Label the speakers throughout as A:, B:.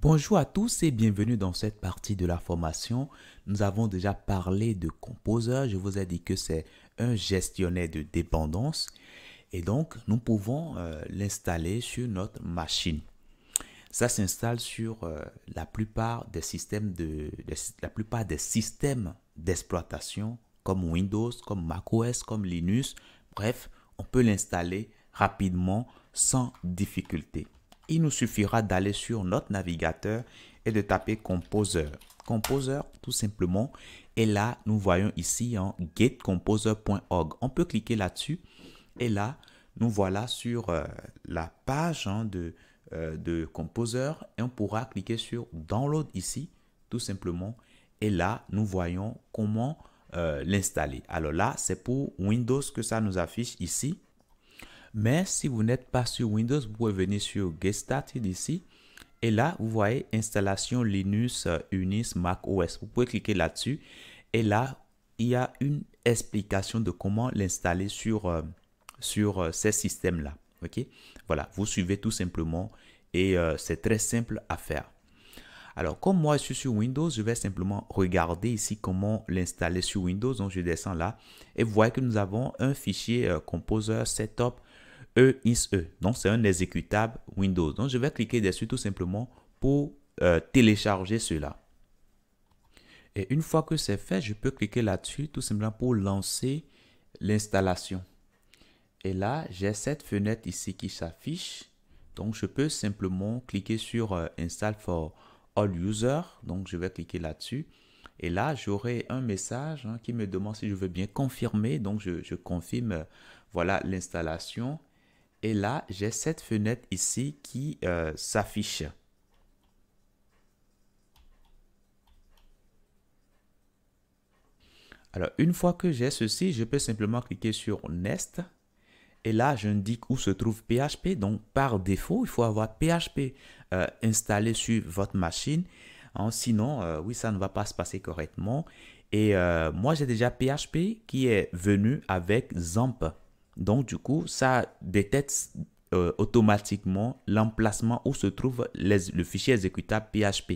A: Bonjour à tous et bienvenue dans cette partie de la formation. Nous avons déjà parlé de Composer. Je vous ai dit que c'est un gestionnaire de dépendance et donc nous pouvons l'installer sur notre machine. Ça s'installe sur la plupart des systèmes d'exploitation comme Windows, comme macOS, comme Linux. Bref, on peut l'installer rapidement sans difficulté. Il nous suffira d'aller sur notre navigateur et de taper Composer. Composer, tout simplement. Et là, nous voyons ici en getcomposer.org. On peut cliquer là-dessus. Et là, nous voilà sur la page de Composer. Et on pourra cliquer sur Download ici, tout simplement. Et là, nous voyons comment l'installer. Alors là, c'est pour Windows que ça nous affiche ici. Mais si vous n'êtes pas sur Windows, vous pouvez venir sur Get Started ici. Et là, vous voyez installation Linux, Unix, Mac OS. Vous pouvez cliquer là-dessus. Et là, il y a une explication de comment l'installer sur ces systèmes-là. OK? Voilà, vous suivez tout simplement et c'est très simple à faire. Alors, comme moi, je suis sur Windows, je vais simplement regarder ici comment l'installer sur Windows. Donc, je descends là et vous voyez que nous avons un fichier Composer Setup EXE. Donc, c'est un exécutable Windows. Donc, je vais cliquer dessus tout simplement pour télécharger cela. Et une fois que c'est fait, je peux cliquer là-dessus tout simplement pour lancer l'installation. Et là, j'ai cette fenêtre ici qui s'affiche. Donc, je peux simplement cliquer sur Install for All Users. Donc, je vais cliquer là-dessus. Et là, j'aurai un message qui me demande si je veux bien confirmer. Donc, je confirme, voilà l'installation. Et là, j'ai cette fenêtre ici qui s'affiche. Alors, une fois que j'ai ceci, je peux simplement cliquer sur Next. Et là, j'indique où se trouve PHP. Donc, par défaut, il faut avoir PHP installé sur votre machine. Sinon, oui, ça ne va pas se passer correctement. Et moi, j'ai déjà PHP qui est venu avec XAMPP. Donc, du coup, ça détecte automatiquement l'emplacement où se trouve le fichier exécutable PHP.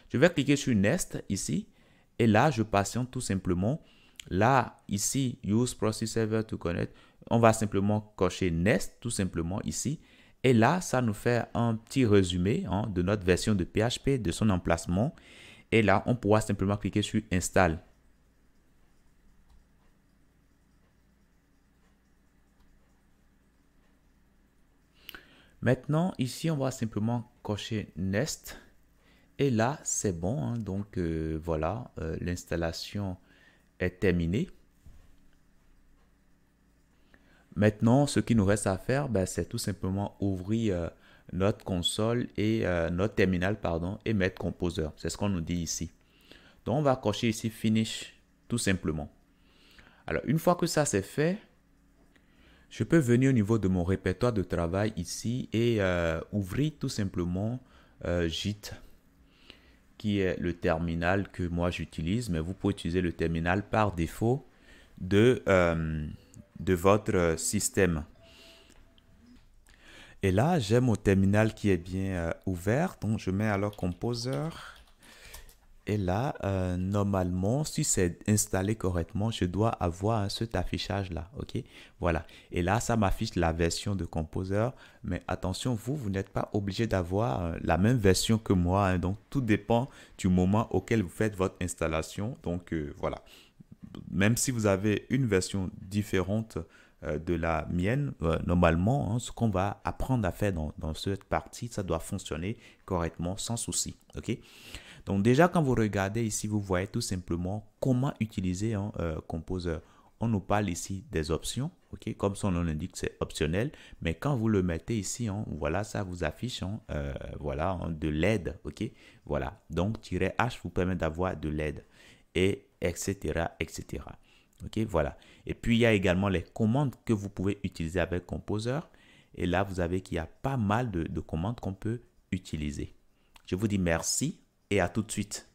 A: Je vais cliquer sur Next ici. Et là, je patiente tout simplement. Là, ici, Use Proxy Server to Connect. On va simplement cocher Next, tout simplement ici. Et là, ça nous fait un petit résumé de notre version de PHP, de son emplacement. Et là, on pourra simplement cliquer sur Install. Maintenant, ici, on va simplement cocher Next. Et là, c'est bon. Donc, voilà, l'installation est terminée. Maintenant, ce qui nous reste à faire, c'est tout simplement ouvrir notre console et notre terminal, pardon, et mettre Composer. C'est ce qu'on nous dit ici. Donc, on va cocher ici Finish, tout simplement. Alors, une fois que ça c'est fait, je peux venir au niveau de mon répertoire de travail ici et ouvrir tout simplement Git, qui est le terminal que moi j'utilise, mais vous pouvez utiliser le terminal par défaut de votre système. Et là, j'ai mon terminal qui est bien ouvert. Donc, je mets alors Composer. Et là, normalement, si c'est installé correctement, je dois avoir cet affichage-là. OK? Voilà. Et là, ça m'affiche la version de Composer. Mais attention, vous n'êtes pas obligé d'avoir la même version que moi. Donc, tout dépend du moment auquel vous faites votre installation. Donc, voilà. Même si vous avez une version différente de la mienne, normalement, ce qu'on va apprendre à faire dans cette partie, ça doit fonctionner correctement sans souci. OK? Donc déjà, quand vous regardez ici, vous voyez tout simplement comment utiliser un Composer. On nous parle ici des options, ok? Comme son nom l'indique, c'est optionnel. Mais quand vous le mettez ici, voilà, ça vous affiche voilà, de l'aide, ok? Voilà, donc -H vous permet d'avoir de l'aide, et etc., etc. Ok, voilà. Et puis, il y a également les commandes que vous pouvez utiliser avec Composer. Et là, vous avez qu'il y a pas mal de commandes qu'on peut utiliser. Je vous dis merci et à tout de suite.